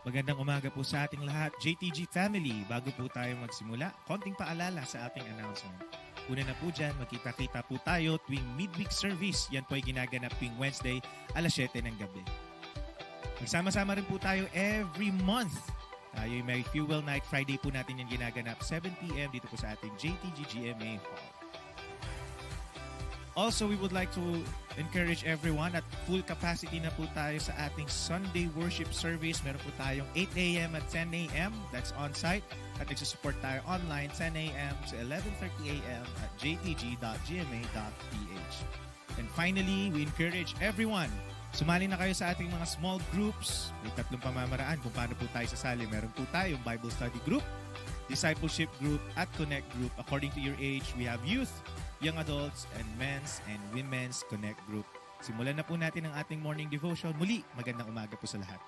Magandang umaga po sa ating lahat, JTG family. Bago po tayo magsimula, konting paalala sa ating announcement. Una na po dyan, magkita-kita po tayo tuwing midweek service. Yan po ay ginaganap tuwing Wednesday, alas 7 ng gabi. Magsama-sama rin po tayo every month. Tayo yung may Fuel Night Friday po natin yung ginaganap 7 p.m. dito po sa ating JTG GMA Hall. Also, we would like to encourage everyone at full capacity na po tayo sa ating Sunday worship service. Meron po tayong 8 a.m. at 10 a.m. That's on-site. At nagsusupport tayo online 10 a.m. to 11:30 a.m. at jtg.gma.ph. And finally, we encourage everyone, sumali na kayo sa ating mga small groups. May 3 pamamaraan kung paano po tayo sasali. Meron po tayong Bible study group, discipleship group, at connect group. According to your age, we have youth, young adults, and men's and women's connect group. Simulan na po natin ang ating morning devotion. Muli, magandang umaga po sa lahat.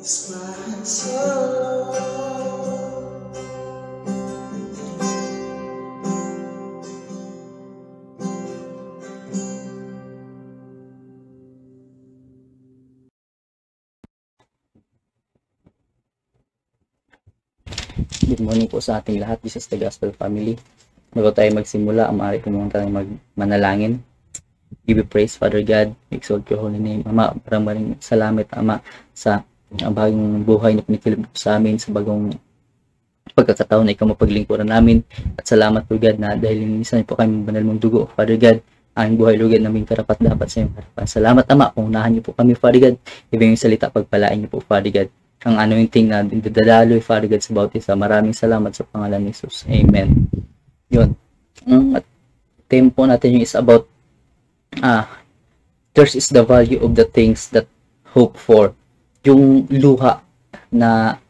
It's my soul. Good morning po sa ating lahat. This is the Gospel Family. Bago tayo magsimula, maaari po muna tayo manalangin. Give you praise, Father God. Exalt your holy name. Ama, maraming salamat, Ama, sa bagong buhay na pinikilip sa amin, sa bagong pagkakataon na ikaw mapaglingkuran namin. At salamat, Lord God, na dahil linisan po kami banal mong dugo, Father God, ang buhay, Lord God, namin karapat dapat sa iyong harapan. Salamat, Ama, kung unahan niyo po kami, Father God. Ibig yung salita, pagpalain niyo po, Father God. Ang anointing na dadaloy, Father God, sa bautisa. Maraming salamat sa pangalan ni Jesus. Amen. Yun. Ang tempo natin yung is about thirst is the value of the things that hope for. Yung luha na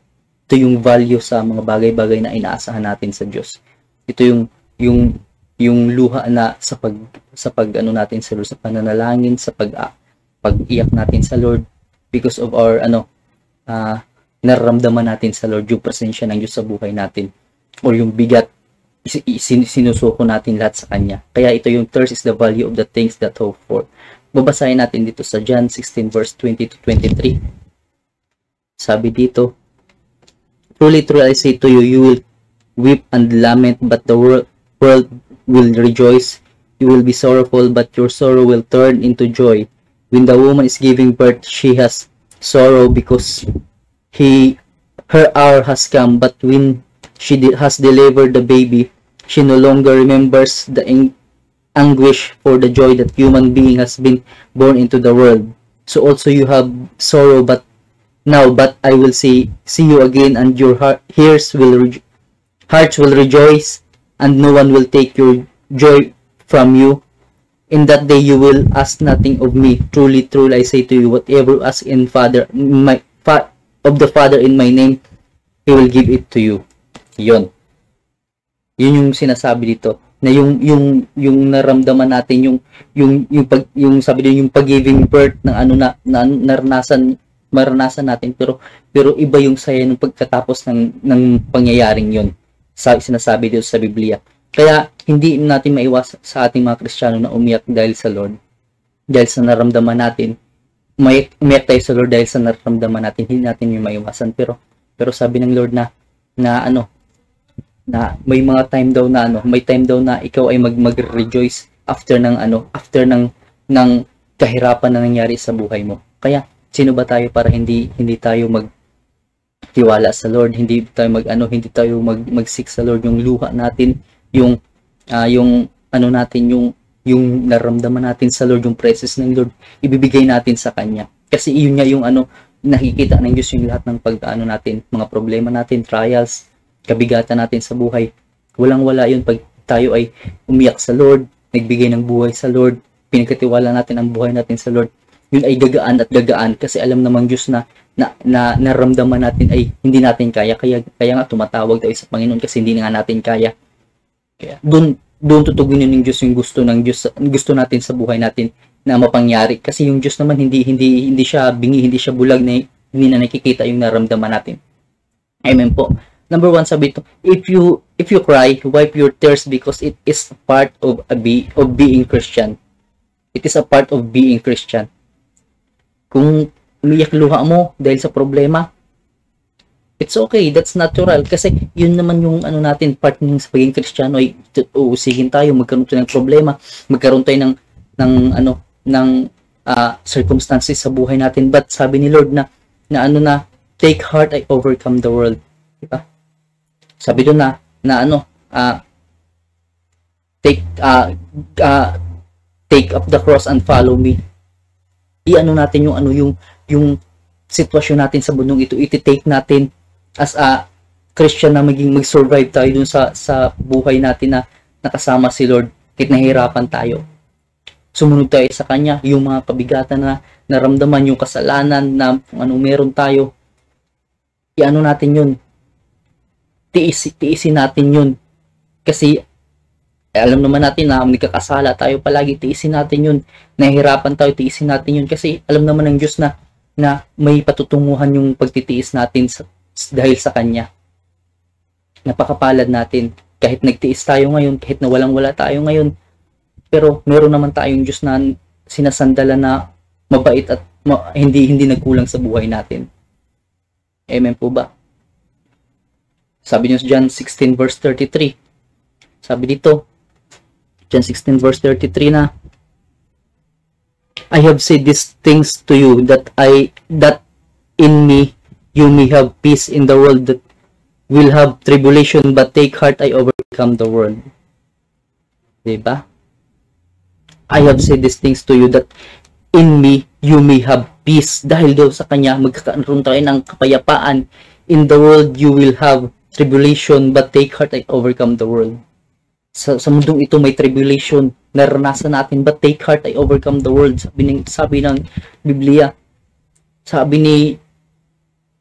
ito yung value sa mga bagay-bagay na inaasahan natin sa Diyos. Ito yung luha na sa pag ano natin sa Lord, sa pananalangin, sa pag-iyak natin sa Lord because of our nararamdaman natin sa Lord, yung presensya ng Diyos sa buhay natin, or yung bigat sinusuko natin lahat sa Kanya. Kaya ito yung thirst is the value of the things that hope for. Babasahin natin dito sa John 16 verse 20 to 23. Sabi dito, truly, truly I say to you, you will weep and lament, but the world will rejoice. You will be sorrowful, but your sorrow will turn into joy. When the woman is giving birth, she has sorrow because her hour has come, but when she has delivered the baby, she no longer remembers the anguish for the joy that human being has been born into the world. So also you have sorrow, but I will see you again, and your hearts will rejoice, and no one will take your joy from you. In that day you will ask nothing of me. Truly, truly I say to you, whatever you ask of the Father in my name, He will give it to you. Yun yung sinasabi dito, na yung naramdaman natin, yung sabi din yung pag-giving birth ng maranasan natin, pero iba yung saya ng pagkatapos ng pangyayaring yun. Sinasabi dito sa Biblia. Kaya hindi natin maiwas sa ating mga Kristiyano na umiyak dahil sa Lord, dahil sa naramdaman natin. Umiyak tayo sa Lord dahil sa nararamdaman natin, hindi natin yung maiwasan. Pero sabi ng Lord na may mga time daw na ikaw ay mag-rejoice after ng kahirapan na nangyari sa buhay mo. Kaya sino ba tayo para hindi tayo magtiwala sa Lord, hindi tayo mag-seek sa Lord, yung luha natin, yung naramdaman natin sa Lord, yung presence ng Lord, ibibigay natin sa Kanya. Kasi iyon nga yung nakikita ng Diyos, yung lahat ng natin, mga problema natin, trials, kabigatan natin sa buhay. Walang-wala yun pag tayo ay umiyak sa Lord, nagbigay ng buhay sa Lord, pinagkatiwala natin ang buhay natin sa Lord. Yun ay gagaan at gagaan kasi alam namang Diyos na naramdaman natin ay hindi natin kaya. Kaya nga tumatawag tayo sa Panginoon kasi hindi nga natin kaya. Kaya doon tutugunin ng Diyos yung gusto ng Diyos, gusto natin sa buhay natin na mapangyari. Kasi yung Diyos naman hindi siya bingi, hindi siya bulag, na hindi na nakikita yung naramdaman natin. Amen po. Number 1, sabi ito, if you cry, wipe your tears because it is a part of being Christian. It is a part of being Christian. Kung umiyak luha mo dahil sa problema, it's okay, that's natural. Kasi yun naman yung natin, part ng sa pagiging Kristiyano ay uusigin tayo, magkaroon tayo ng problema, magkaroon tayo ng circumstances sa buhay natin. But sabi ni Lord na take heart, I overcome the world. Diba? Sabi doon take up the cross and follow me. Natin yung sitwasyon natin sa mundong ito, iti-take natin as a Christian na mag-survive tayo dun sa buhay natin na nakasama si Lord kahit nahihirapan tayo. Sumunod tayo sa Kanya, yung mga kabigatan na naramdaman, yung kasalanan na meron tayo, natin yun. Tiisin natin yun. Kasi alam naman natin na nagkakasala tayo palagi, tiisin natin yun. Nahihirapan tayo, tiisin natin yun. Kasi alam naman ng Diyos na may patutunguhan yung pagtitiis natin dahil sa Kanya. Napakapalad natin. Kahit nagtiis tayo ngayon, kahit na walang-wala tayo ngayon, pero meron naman tayong Diyos na sinasandalan na mabait at hindi nagkulang sa buhay natin. Amen po ba? Sabi niyo sa John 16 verse 33. Sabi dito, John 16 verse 33 na, I have said these things to you that in me you may have peace. In the world that will have tribulation, but take heart, I overcome the world. Diba? I have said these things to you that in me you may have peace. Dahil daw sa kanya magkakaroon tayo ng kapayapaan. In the world you will have tribulation, but take heart, I overcome the world. Sa mundong ito may tribulation, naranasan natin, but take heart, I overcome the world. Sabi ng Biblia, sabi ni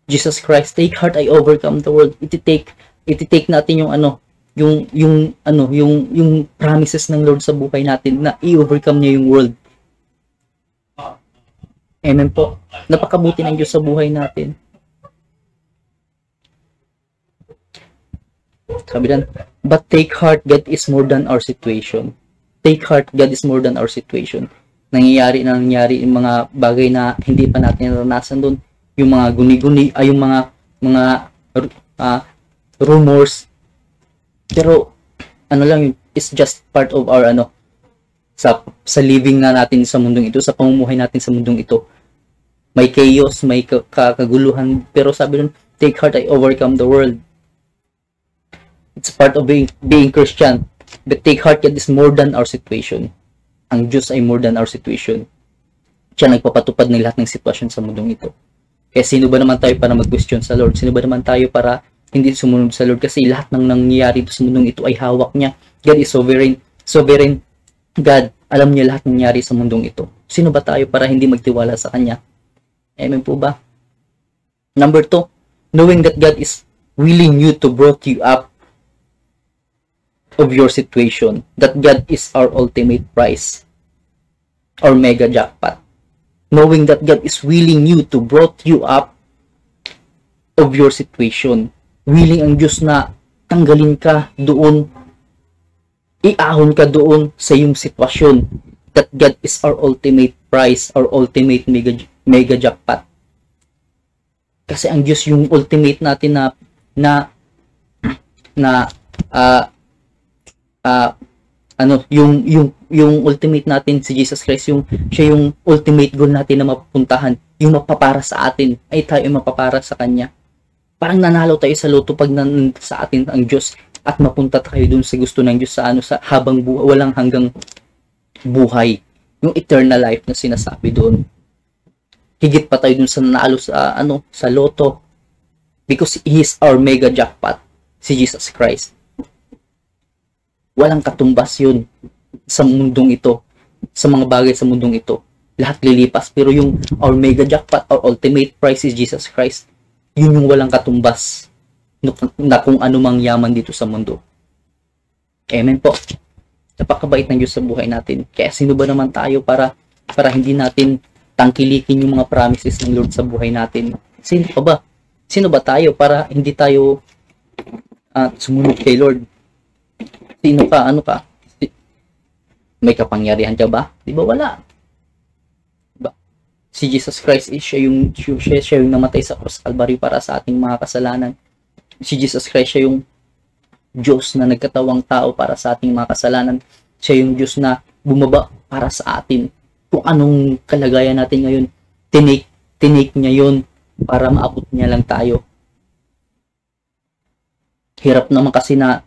Jesus Christ, take heart, I overcome the world. Iti-take natin yung promises ng Lord sa buhay natin na i-overcome niya yung world. Amen po. Napakabuti ng Diyos sa buhay natin. Sabi dan, but take heart, God is more than our situation. Take heart, God is more than our situation. Nangyayari yung mga bagay na hindi pa natin naranasan doon. Yung mga guni-guni, ay yung mga rumors. Pero ano lang, it's just part of our sa living na natin sa mundong ito, sa pamumuhay natin sa mundong ito. May chaos, may kaguluhan, pero sabi nun, take heart, I overcome the world. It's part of being Christian. But take heart, God is more than our situation. Ang Diyos ay more than our situation. Siya nagpapatupad ng lahat ng sitwasyon sa mundong ito. Kaya sino ba naman tayo para mag-question sa Lord? Sino ba naman tayo para hindi sumunod sa Lord? Kasi lahat ng nangyayari sa mundong ito ay hawak niya. God is sovereign. Sovereign God. Alam niya lahat ng nangyayari sa mundong ito. Sino ba tayo para hindi magtiwala sa Kanya? Amen po ba? Number 2, knowing that God is willing you to brought you up of your situation. That God is our ultimate prize. Our mega jackpot. Knowing that God is willing you to brought you up of your situation. Willing ang Diyos na tanggalin ka doon, iahon ka doon sa iyong sitwasyon. That God is our ultimate prize, our ultimate mega jackpot. Kasi ang Diyos yung ultimate natin yung ultimate natin si Jesus Christ, siya yung ultimate goal natin na mapupuntahan, yung mapapara sa atin, ay tayo mapapara sa Kanya. Parang nanalo tayo sa loto pag sa atin ang Diyos at mapunta tayo dun sa gusto ng Diyos sa habang buhay, walang hanggang buhay, yung eternal life na sinasabi doon. Higit pa tayo dun sa nanalo sa loto, because He is our mega jackpot, si Jesus Christ. Walang katumbas yun sa mundong ito, sa mga bagay sa mundong ito. Lahat lilipas, pero yung our mega jackpot, our ultimate prize is Jesus Christ. Yun yung walang katumbas na kung anumang yaman dito sa mundo. Amen po. Napakabait ng Diyos sa buhay natin. Kaya sino ba naman tayo para hindi natin tangkilikin yung mga promises ng Lord sa buhay natin? Sino pa ba? Sino ba tayo para hindi tayo sumunod kay Lord? Sino ka? Ano ka? May kapangyarihan ka ba? Di ba wala? Diba? Si Jesus Christ siya yung namatay sa cross Calvary para sa ating mga kasalanan. Si Jesus Christ siya yung Diyos na nagkatawang tao para sa ating mga kasalanan. Siya yung Diyos na bumaba para sa atin. Kung anong kalagayan natin ngayon, tinake niya yun para maabot niya lang tayo. Hirap naman kasi na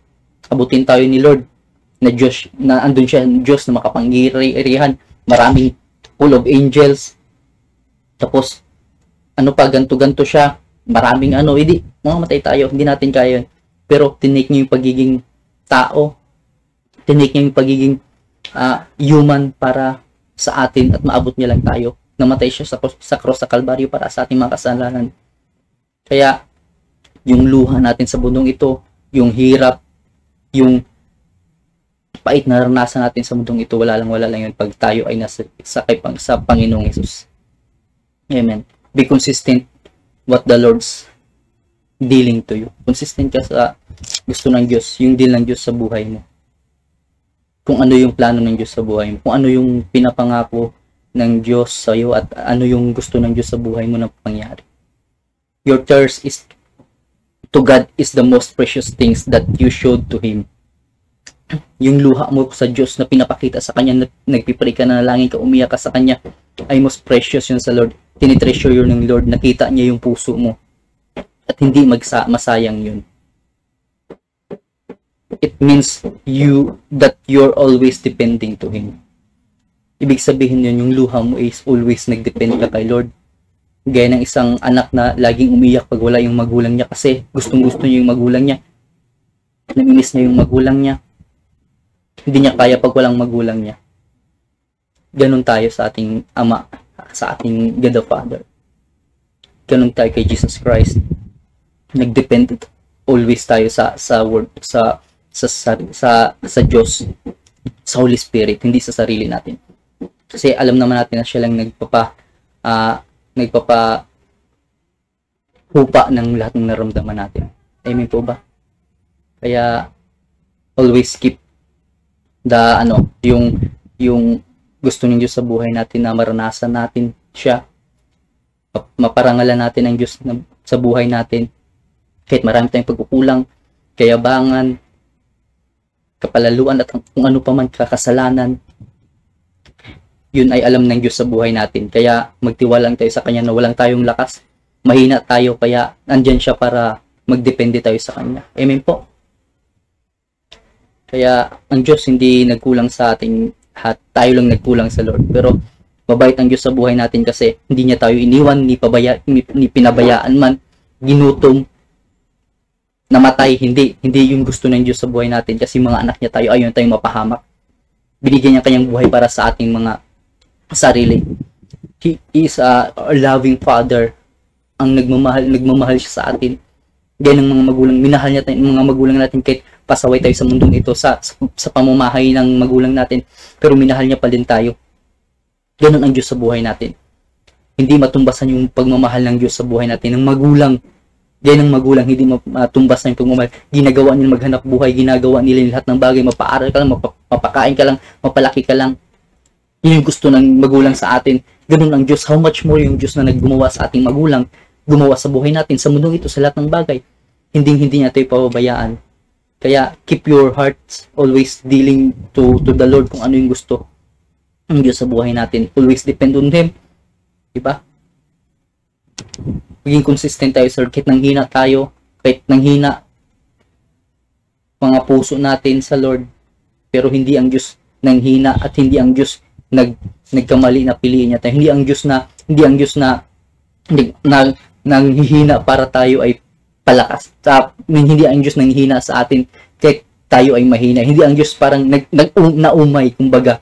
abutin tayo ni Lord na Diyos, na andun siya, Diyos na makapangyarihan, maraming full of angels, tapos ganto-ganto siya, maraming hindi, mamamatay tayo, hindi natin kaya yun. Pero tinake niya yung pagiging tao, tinake niya yung pagiging human para sa atin at maabot niya lang tayo. Namatay siya sa cross sa Kalbaryo para sa ating mga kasalanan. Kaya yung luha natin sa mundong ito, yung hirap, yung pait na naranasan natin sa mundong ito, wala lang yun pag tayo ay nasa sa Panginoong Hesus. Amen. Be consistent what the Lord's dealing to you. Consistent ka sa gusto ng Diyos, yung deal ng Diyos sa buhay mo. Kung ano yung plano ng Diyos sa buhay mo, kung ano yung pinapangako ng Diyos sa iyo at ano yung gusto ng Diyos sa buhay mo na pangyari. Your to God is the most precious things that you showed to Him. Yung luha mo sa Diyos na pinapakita sa Kanya, nagpipray ka, nanalangin ka, umiyak ka sa Kanya, ay most precious yun sa Lord. Tinitreasure yun ng Lord, nakita niya yung puso mo. At hindi masayang yun. It means that you're always depending to Him. Ibig sabihin yun, yung luha mo is always nagdepend ka kay Lord. Gaya ng isang anak na laging umiyak pag wala yung magulang niya kasi gustong-gusto niya yung magulang niya. Namimiss niya yung magulang niya. Hindi niya kaya pag walang magulang niya. Ganon tayo sa ating Ama, sa ating God the Father. Ganon tayo kay Jesus Christ. Nagdepend always tayo sa word, sa Diyos, sa Holy Spirit, hindi sa sarili natin. Kasi alam naman natin na siya lang hupa ng lahat ng naramdaman natin. Amen po ba? Kaya always keep yung gusto ng Diyos sa buhay natin, na maranasan natin siya. Maparangalan natin ang Diyos sa buhay natin. Kahit marami tayong pagkukulang, kayabangan, kapalaluan at kung ano pa man kakasalanan, yun ay alam ng Diyos sa buhay natin. Kaya magtiwala tayo sa Kanya na walang tayong lakas. Mahina tayo, kaya andyan siya para magdepende tayo sa Kanya. Amen po. Kaya ang Diyos hindi nagkulang sa ating lahat. Tayo lang nagkulang sa Lord. Pero mabait ang Diyos sa buhay natin kasi hindi niya tayo iniwan, ni pinabayaan man, ginutom, namatay. Hindi yung gusto ng Diyos sa buhay natin kasi mga anak niya tayo, ayaw tayong mapahamak. Binigyan niya kanyang buhay para sa ating mga sarili. He is a loving Father. Ang nagmamahal siya sa atin. Gaya ng mga magulang, minahal niya tayo, mga magulang natin kahit pasaway tayo sa mundong ito, sa pamamahay ng magulang natin, pero minahal niya pa din tayo. Ganun ang Diyos sa buhay natin. Hindi matumbasan yung pagmamahal ng Diyos sa buhay natin. Ng magulang, gaya ng magulang, hindi matumbasan yung pagmamahal. Ginagawa nila maghanap buhay, ginagawa nila lahat ng bagay, mapaaral ka lang, mapakain ka lang, mapalaki ka lang. Yun yung gusto ng magulang sa atin. Ganun ang Diyos. How much more yung Diyos na naggumawa sa ating magulang, gumawa sa buhay natin, sa mundong ito, sa lahat ng bagay. Hindi niya tayo pababayaan. Kaya keep your hearts always dealing to the Lord kung ano yung gusto ng Diyos sa buhay natin. Always depend on Him. Diba? Maging consistent tayo, sir. Kahit nanghina tayo, kahit nanghina mga puso natin sa Lord, pero hindi ang Diyos nanghina at hindi ang Diyos nagkamali na piliin niya tayo. Hindi ang Diyos na nanghihina para tayo ay palakas. Hindi ang Diyos nanghihina sa atin kahit tayo ay mahina. Hindi ang Diyos parang naumay, kumbaga,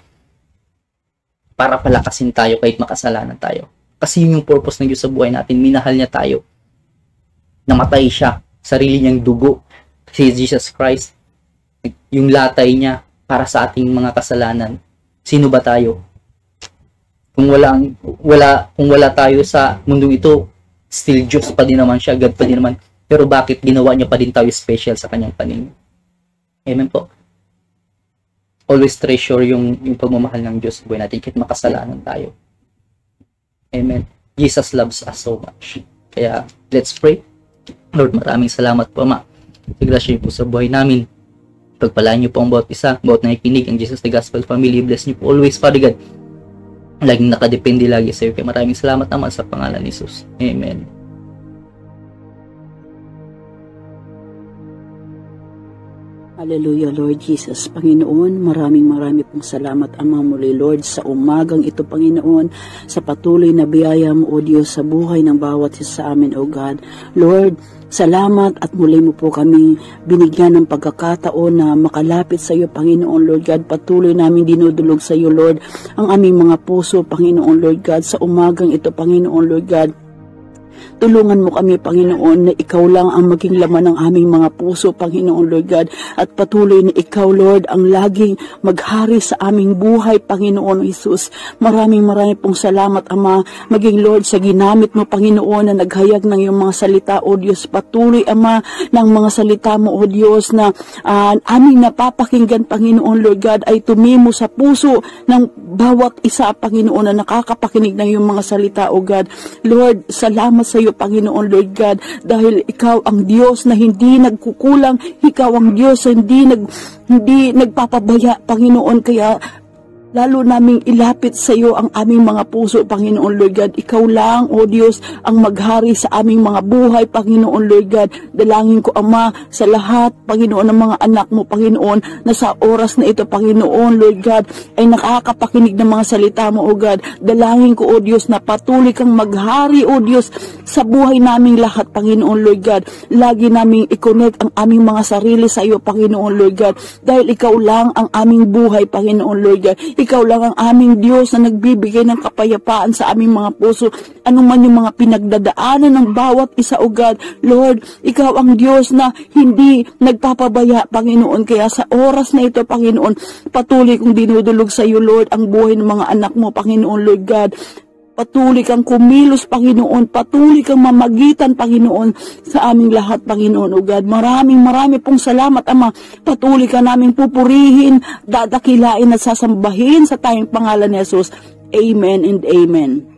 para palakasin tayo kahit makasalanan tayo. Kasi yun yung purpose ng Diyos sa buhay natin. Minahal niya tayo. Namatay siya. Sarili niyang dugo. Si Jesus Christ. Yung latay niya para sa ating mga kasalanan. Sino ba tayo? Kung wala tayo sa mundong ito, still Diyos pa din naman siya, God pa din naman. Pero bakit ginawa niya pa din tayo special sa kanyang paningin? Amen po. Always treasure yung pagmamahal ng Diyos sa buhay natin kahit makasalanan tayo. Amen. Jesus loves us so much. Kaya, let's pray. Lord, maraming salamat po, Ama. Grasya po sa buhay namin. Pagpalaan niyo po ang bawat isa, bawat nakikinig ang Jesus the Gospel Family. Bless niyo po always, Father God. Laging nakadepende lagi sa iyo. Kaya maraming salamat, Ama, sa pangalan ni Jesus. Amen. Hallelujah, Lord Jesus. Panginoon, maraming pong salamat, Ama, muli, Lord, sa umagang ito, Panginoon, sa patuloy na biyaya mo, O Diyos, sa buhay ng bawat isa sa amin, O God. Lord, salamat at muli mo po kami binigyan ng pagkakataon na makalapit sa iyo, Panginoon, Lord God. Patuloy namin dinudulog sa iyo, Lord, ang aming mga puso, Panginoon, Lord God, sa umagang ito, Panginoon, Lord God. Tulungan mo kami, Panginoon, na ikaw lang ang maging laman ng aming mga puso, Panginoon, Lord God. At patuloy na ikaw, Lord, ang laging maghari sa aming buhay, Panginoon Jesus. Maraming pong salamat, Ama. Maging, Lord, sa ginamit mo, Panginoon, na naghayag ng iyong mga salita, O Diyos. Patuloy, Ama, ng mga salita mo, O Diyos, na aming napapakinggan, Panginoon, Lord God, ay tumimo sa puso ng bawat isa, Panginoon, na nakakapakinig ng iyong mga salita, O God. Lord, salamat sa iyo, iyo, Panginoon Lord God, dahil ikaw ang Diyos na hindi nagkukulang, ikaw ang Diyos na hindi nagpapabaya, Panginoon. Kaya lalo naming ilapit sa iyo ang aming mga puso, Panginoon Lord God. Ikaw lang, O Diyos, ang maghari sa aming mga buhay, Panginoon Lord God. Dalangin ko, Ama, sa lahat, Panginoon, ng mga anak mo, Panginoon, na sa oras na ito, Panginoon Lord God, ay nakakapakinig ng mga salita mo, O God. Dalangin ko, O Diyos, na patuloy kang maghari, O Diyos, sa buhay naming lahat, Panginoon Lord God. Lagi naming i-connect ang aming mga sarili sa iyo, Panginoon Lord God. Dahil ikaw lang ang aming buhay, Panginoon Lord God. Ikaw lang ang aming Diyos na nagbibigay ng kapayapaan sa aming mga puso. Ano man yung mga pinagdadaanan ng bawat isa, O God. Lord, ikaw ang Diyos na hindi nagpapabaya, Panginoon. Kaya sa oras na ito, Panginoon, patuloy kong dinudulog sa iyo, Lord, ang buhay ng mga anak mo, Panginoon, Lord God. Patuloy kang kumilos, Panginoon. Patuloy kang mamagitan, Panginoon, sa aming lahat, Panginoon, O God. Marami pong salamat, Ama. Patuloy ka naming pupurihin, dadakilain at sasambahin sa tayong pangalan ni Jesus. Amen and amen.